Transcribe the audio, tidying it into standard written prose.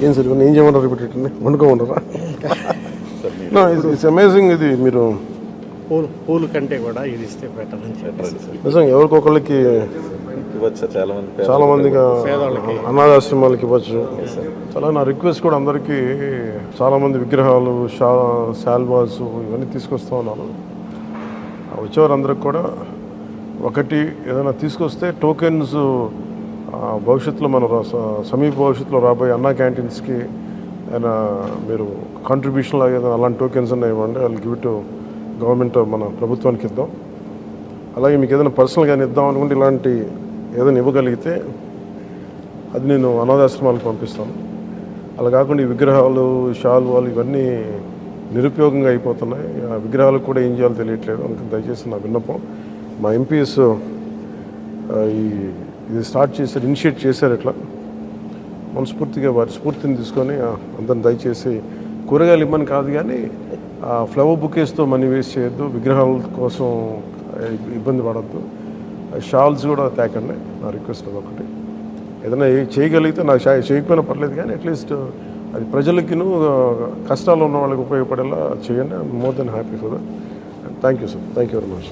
ఏం సార్ ఇవన్నీ ఏం చేయమంటారు రిపీటెడ్ని వండుకోమంటారా? It's amazing. ఇది మీరు పూలు కంటే కూడా ఇది ఇస్తే బెటర్ అని చెప్పారు. నిజంగా ఎవరికొకళ్ళకి చాలా మందిగా అనాథాశ్రమాలకి ఇవ్వచ్చు. చాలా నా రిక్వెస్ట్ కూడా అందరికీ, చాలామంది విగ్రహాలు, శాల్వాస్ ఇవన్నీ తీసుకొస్తూ ఉన్నాను. వచ్చేవారందరికి కూడా ఒకటి ఏదైనా తీసుకొస్తే టోకెన్స్ భవిష్యత్తులో మన సమీప భవిష్యత్తులో రాబోయే అన్నా క్యాంటీన్స్కి ఏదైనా మీరు కాంట్రిబ్యూషన్ లాగా ఏదైనా అలాంటి టోకెన్స్ ఉన్నాయి ఇవ్వండి. వాళ్ళు గివ్ టు గవర్నమెంట్, మన ప్రభుత్వానికి ఇద్దాం. అలాగే మీకు ఏదైనా పర్సనల్గానే ఇద్దాం అనుకుంటే ఇలాంటి ఏదైనా ఇవ్వగలిగితే అది నేను అనాథాశ్రమాలకు పంపిస్తాను. అలా కాకుండా ఈ విగ్రహాలు, శాల్వాలు ఇవన్నీ నిరుపయోగంగా అయిపోతున్నాయి. ఆ విగ్రహాలకు కూడా ఏం చేయాలో తెలియట్లేదు. అందుకని దయచేసి నా విన్నపం, మా ఎంపీస్ ఇది స్టార్ట్ చేశారు, ఇనిషియేట్ చేశారు. ఇట్లా మనస్ఫూర్తిగా వారి స్ఫూర్తిని తీసుకొని అందరిని దయచేసి కూరగాయలు ఇమ్మని కాదు కానీ ఫ్లవర్ బుకేస్తో మనీ వేస్ట్ చేయొద్దు, విగ్రహాల కోసం ఇబ్బంది పడద్దు, షాల్స్ కూడా తేకండి. నా రిక్వెస్ట్ అది ఒకటి. ఏదైనా చేయగలిగితే, నాకు చేయకపోయినా పర్లేదు కానీ అట్లీస్ట్ అది ప్రజలకిను కష్టాలు ఉన్న వాళ్ళకి ఉపయోగపడేలా చేయండి. I'm more than happy for that. Thank you sir. Thank you very much.